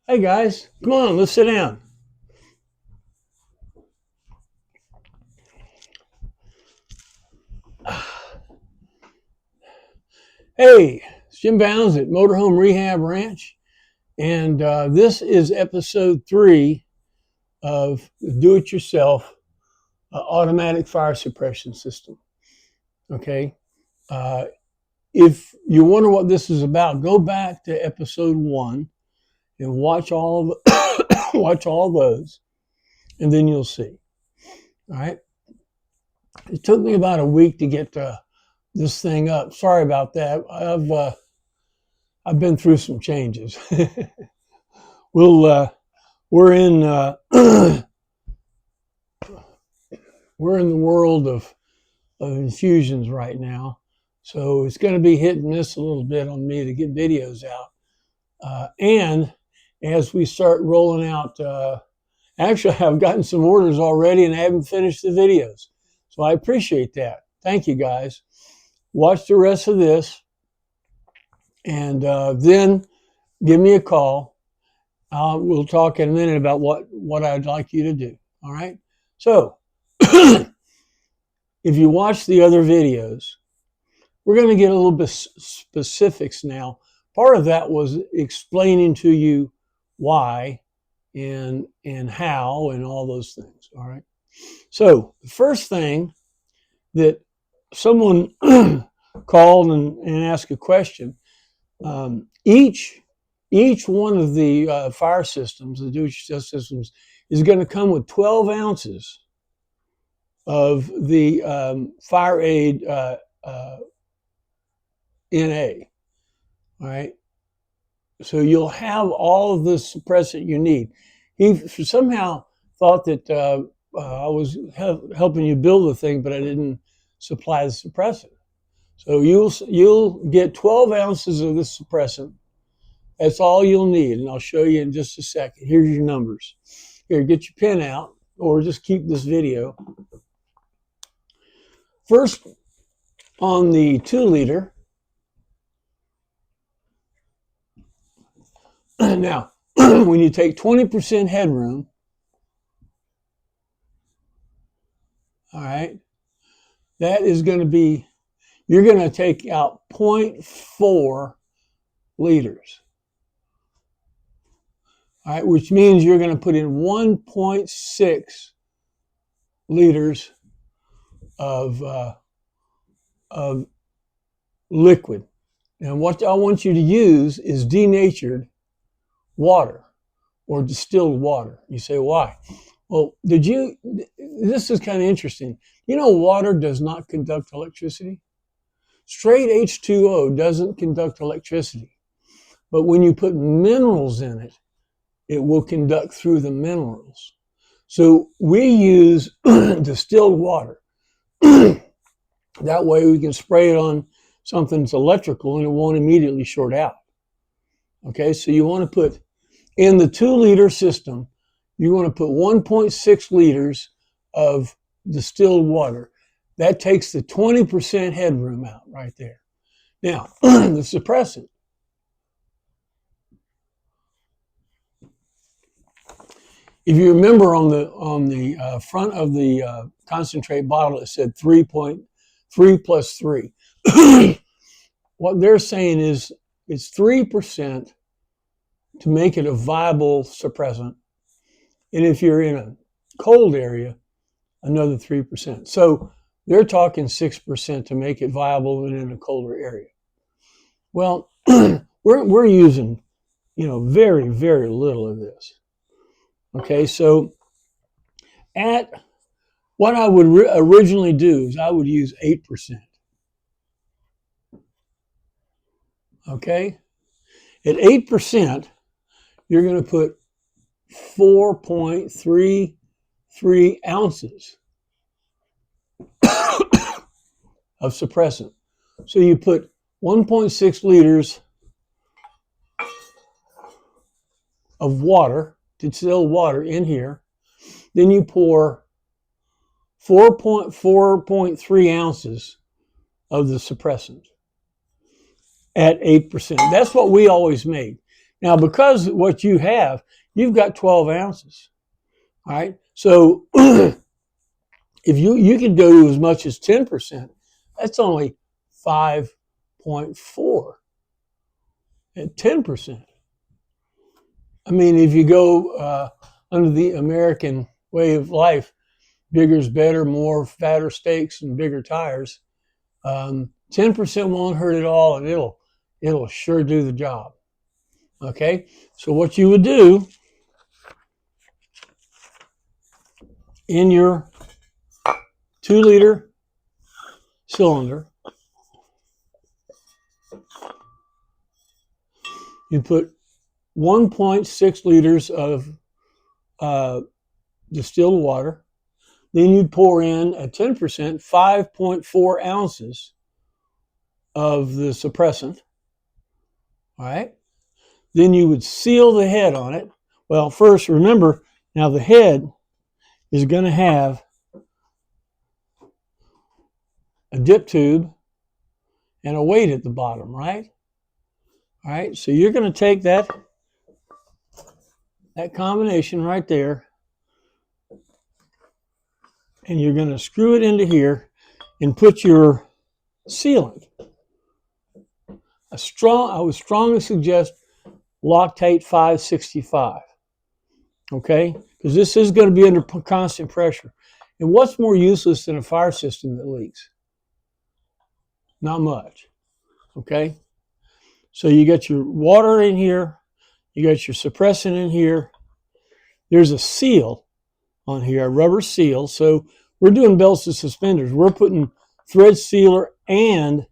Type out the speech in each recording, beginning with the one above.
Hey guys, come on, let's sit down. Hey, it's Jim Bounds at Motorhome Rehab Ranch, and this is episode 3 of the Do-It-Yourself Automatic Fire Suppression System. Okay, uh, if you wonder what this is about, go back to episode 1 and watch all of watch all those, and then you'll see. All right. It took me about a week to get this thing up. Sorry about that. I've been through some changes. we'll we're in we're in the world of infusions right now, so it's going to be hit and miss a little bit on me to get videos out. And as we start rolling out, actually, I've gotten some orders already, and I haven't finished the videos, so I appreciate that. Thank you, guys. Watch the rest of this, and then give me a call. We'll talk in a minute about what I'd like you to do. All right. So, if you watch the other videos, we're going to get a little bit specifics now. Part of that was explaining to you why and how and all those things. All right. So, the first thing that someone called and asked a question. Each one of the fire systems, the do-it-yourself systems, is going to come with 12 ounces of the fire aid NA. All right. So you'll have all of the suppressant you need. He somehow thought that I was helping you build the thing, but I didn't supply the suppressant. So you'll get 12 ounces of this suppressant. That's all you'll need, and I'll show you in just a second. Here's your numbers. Here, get your pen out, or just keep this video. First, on the 2-liter. Now, when you take 20% headroom, all right, that is going to be, you're going to take out 0.4 liters. All right, which means you're going to put in 1.6 liters of liquid. And what I want you to use is denatured water or distilled water. You say, why? Well, this is kind of interesting. You know, water does not conduct electricity. Straight H2O doesn't conduct electricity. But when you put minerals in it, it will conduct through the minerals. So we use distilled water. That way we can spray it on something that's electrical and it won't immediately short out. Okay, so you want to put, in the 2-liter system, you want to put 1.6 liters of distilled water. That takes the 20% headroom out right there. Now, the suppressant. If you remember on the front of the concentrate bottle, it said 3.3 plus 3. What they're saying is it's 3% to make it a viable suppressant. And if you're in a cold area, another 3%. So they're talking 6% to make it viable in a colder area. Well, we're using, very, very little of this. Okay, so at what I would originally do is I would use 8%. Okay, at 8%, you're going to put 4.33 ounces of suppressant. So you put 1.6 liters of water, distilled water, in here. Then you pour 4.3 ounces of the suppressant at 8%. That's what we always made. Now, because what you've got 12 ounces. All right. So if you could go to as much as 10%, that's only 5.4 at 10%. I mean, if you go under the American way of life, bigger's better, more fatter steaks and bigger tires, 10% won't hurt at all, and it'll sure do the job. Okay, so what you would do in your 2-liter cylinder, you put 1.6 liters of distilled water. Then you'd pour in at 10%, 5.4 ounces of the suppressant. All right. Then you would seal the head on it. Well, first, remember, now the head is going to have a dip tube and a weight at the bottom, right? All right. So you're going to take that combination right there, and you're going to screw it into here and put your sealant. I would strongly suggest Loctite 565, okay? Because this is going to be under constant pressure. And what's more useless than a fire system that leaks? Not much, okay? So you got your water in here, you got your suppressant in here. There's a seal on here, a rubber seal. So we're doing belts and suspenders. We're putting thread sealer and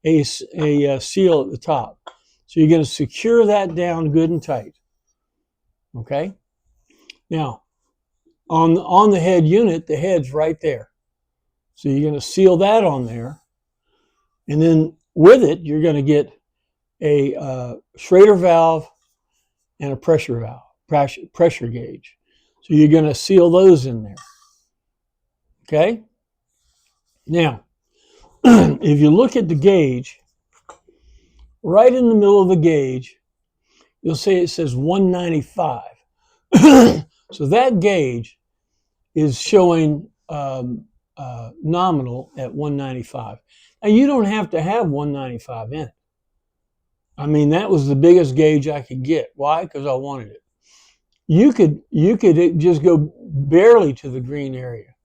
a seal at the top. So you're going to secure that down good and tight. Okay? Now, on the head unit, the head's right there. So you're going to seal that on there. And then with it, you're going to get a Schrader valve and a pressure valve, pressure gauge. So you're going to seal those in there. Okay? Now, if you look at the gauge, right in the middle of the gauge, you'll see it says 195. So that gauge is showing nominal at 195. Now, you don't have to have 195 in it. I mean, that was the biggest gauge I could get. Why? Because I wanted it. You could just go barely to the green area.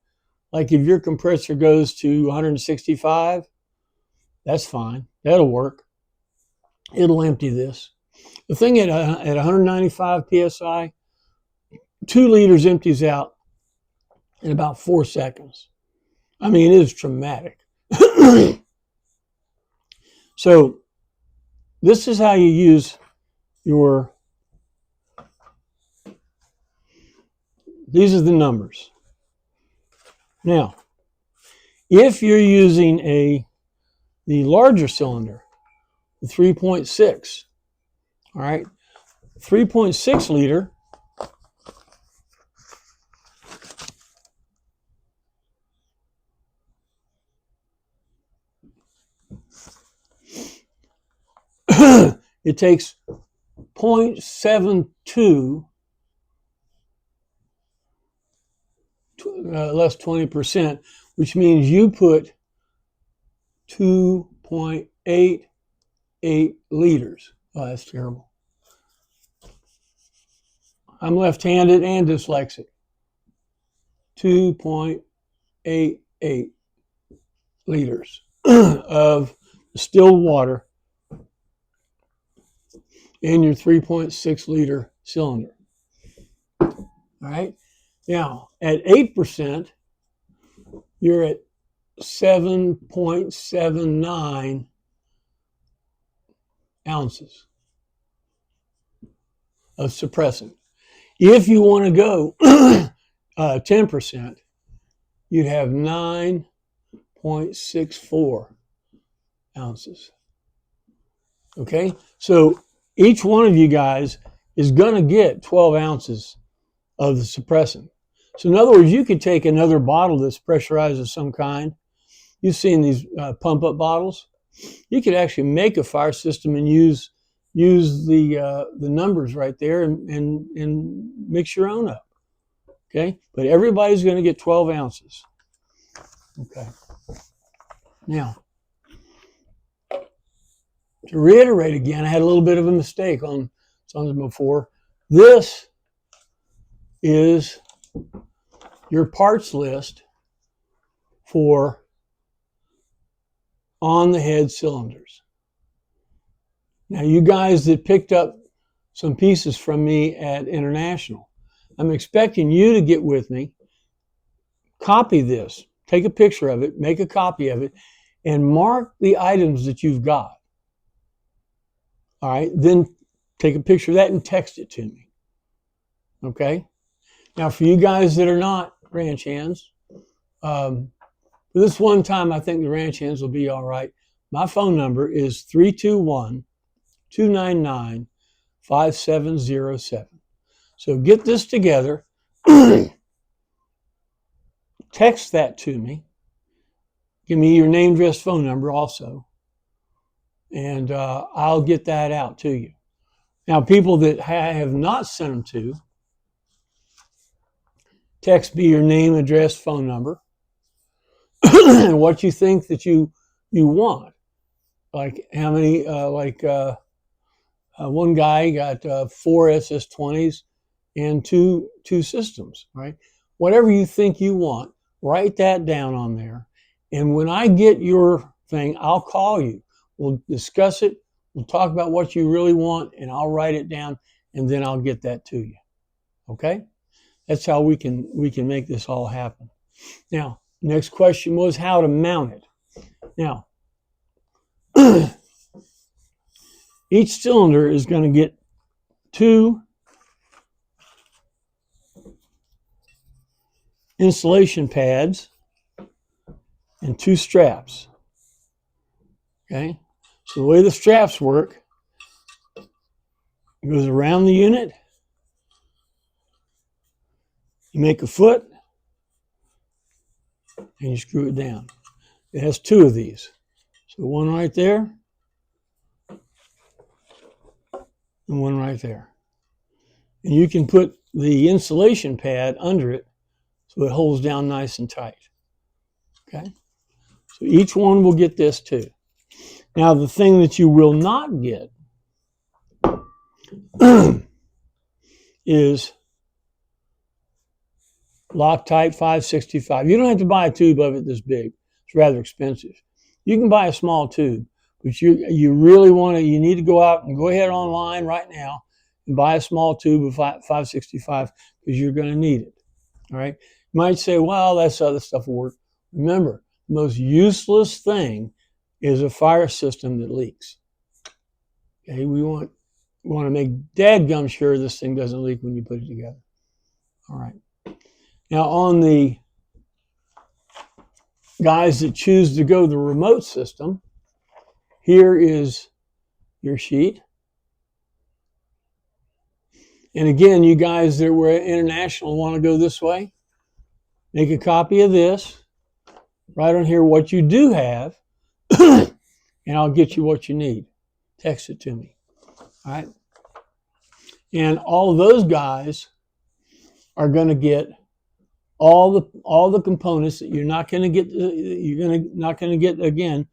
Like if your compressor goes to 165, that's fine. That'll work. It'll empty this. The thing at 195 psi, 2 liters empties out in about 4 seconds. I mean, it is traumatic. So this is how you use your, these are the numbers. Now, if you're using the larger cylinder, the 3.6, all right, 3.6 liter, it takes 0.72 less 20%, which means you put 2.88 liters. Oh, that's terrible. I'm left-handed and dyslexic. 2.88 liters of distilled water in your 3.6 liter cylinder. All right. Now, at 8%, you're at 7.79 ounces of suppressant. If you want to go 10%, you'd have 9.64 ounces. Okay? So each one of you guys is going to get 12 ounces of the suppressant. So in other words, you could take another bottle that's pressurized of some kind. You've seen these pump-up bottles. You could actually make a fire system and use use the numbers right there and mix your own up. Okay, but everybody's going to get 12 ounces. Okay. Now, to reiterate again, I had a little bit of a mistake on something before. This is your parts list for on the head cylinders. Now, you guys that picked up some pieces from me at International, I'm expecting you to get with me, copy this, take a picture of it, make a copy of it, and mark the items that you've got. All right, then take a picture of that and text it to me. Okay? Now, for you guys that are not ranch hands, for this one time, I think the ranch hands will be all right. My phone number is 321-299-5707. So get this together, text that to me, give me your name, address, phone number also, and I'll get that out to you. Now, people that have not sent them to, text me your name, address, phone number, and what you think that you want. Like how many, one guy got 4 SS20s and two systems, right? Whatever you think you want, write that down on there. And when I get your thing, I'll call you. We'll discuss it. We'll talk about what you really want, and I'll write it down, and then I'll get that to you. Okay? That's how we can make this all happen. Now, next question was how to mount it. Now, each cylinder is going to get 2 insulation pads and 2 straps. Okay? So the way the straps work, it goes around the unit. You make a foot and you screw it down. It has 2 of these. So one right there and one right there. And you can put the insulation pad under it so it holds down nice and tight. Okay? So each one will get this too. Now the thing that you will not get is Loctite 565. You don't have to buy a tube of it this big. It's rather expensive. You can buy a small tube, but you really want to, you need to go out and go ahead online right now and buy a small tube of 565 because you're going to need it. All right. You might say, well, that's other stuff will work. Remember, the most useless thing is a fire system that leaks. Okay. We want to make dadgum sure this thing doesn't leak when you put it together. All right. Now, on the guys that choose to go the remote system, here is your sheet. And again, you guys that were international want to go this way, make a copy of this, write on here what you do have, and I'll get you what you need. Text it to me. All right? And all of those guys are going to get all the components that you're not going to get. Not going to get again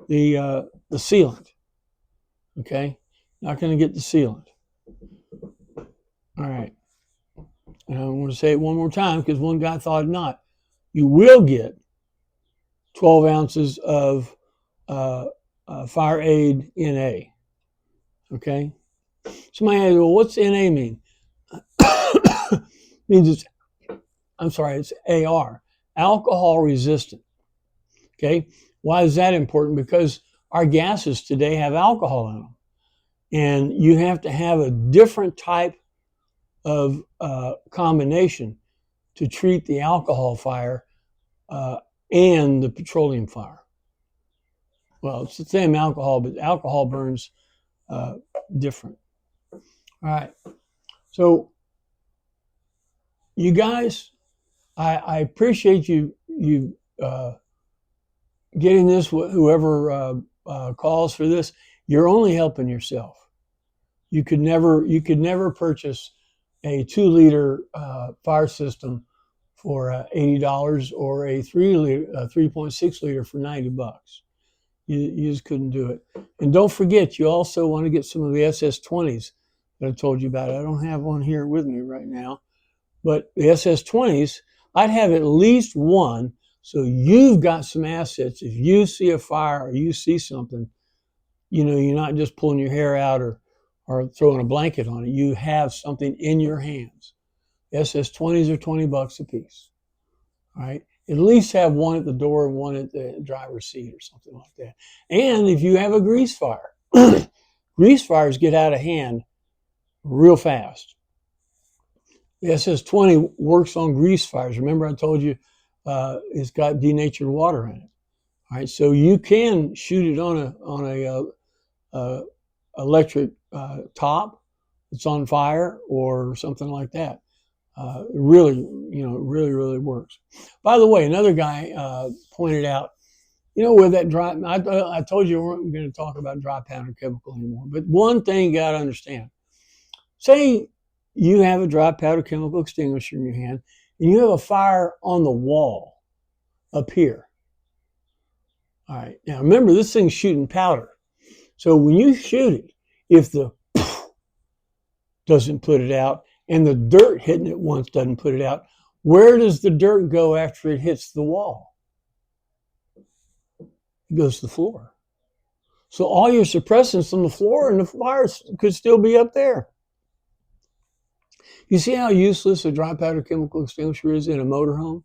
the sealant. Okay, not going to get the sealant. All right, and I want to say it one more time because one guy thought not. You will get 12 ounces of Fire Aid NA. Okay, somebody asked, well, what's NA mean? Means it's AR, alcohol resistant. Okay, why is that important? Because our gases today have alcohol in them, and you have to have a different type of combination to treat the alcohol fire and the petroleum fire. Well, it's the same alcohol, but alcohol burns different. All right, so you guys, I appreciate you getting this. Whoever calls for this, you're only helping yourself. you could never purchase a 2-liter fire system for $80 or a 3.6 liter for $90. You just couldn't do it. And don't forget, you also want to get some of the SS20s that I told you about. I don't have one here with me right now, but the SS20s, I'd have at least one, so you've got some assets. If you see a fire or you see something, you know, you're not just pulling your hair out or throwing a blanket on it. You have something in your hands. SS20s are $20 a piece. All right. At least have one at the door and one at the driver's seat or something like that. And if you have a grease fire, grease fires get out of hand real fast. The SS20 works on grease fires. Remember I told you it's got denatured water in it. All right. So you can shoot it on a electric top that's on fire or something like that. Really, really works. By the way, another guy pointed out, with that dry, I told you we weren't going to talk about dry powder chemical anymore, but one thing you got to understand. Say you have a dry powder chemical extinguisher in your hand and you have a fire on the wall up here. All right, now remember this thing's shooting powder. So when you shoot it, if the doesn't put it out, and the dirt hitting it once doesn't put it out, where does the dirt go after it hits the wall? It goes to the floor. So all your suppressants on the floor and the fire could still be up there. You see how useless a dry powder chemical extinguisher is in a motorhome?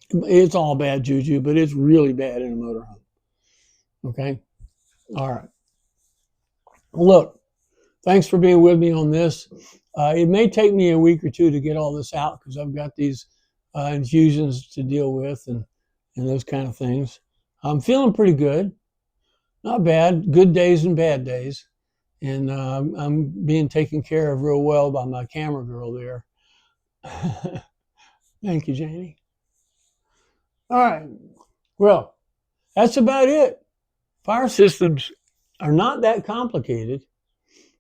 It's all bad juju, but it's really bad in a motorhome. Okay? All right. Look, thanks for being with me on this. It may take me a week or two to get all this out because I've got these infusions to deal with and those kind of things. I'm feeling pretty good. Not bad. Good days and bad days. And I'm being taken care of real well by my camera girl there. Thank you, Janie. All right. Well, that's about it. Fire systems are not that complicated.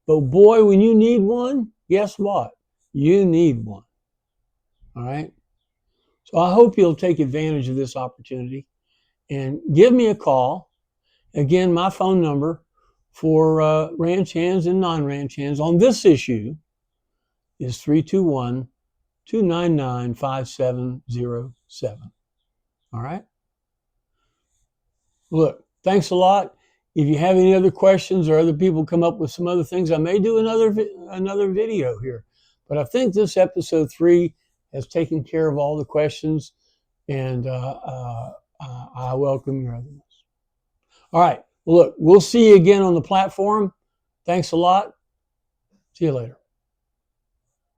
But boy, when you need one, guess what? You need one. All right? So I hope you'll take advantage of this opportunity and give me a call. Again, my phone number for ranch hands and non-ranch hands on this issue is 321-299-5707. All right? Look, thanks a lot. If you have any other questions or other people come up with some other things, I may do another video here. But I think this episode 3 has taken care of all the questions, and I welcome your other ones. All right. Well, look, we'll see you again on the platform. Thanks a lot. See you later.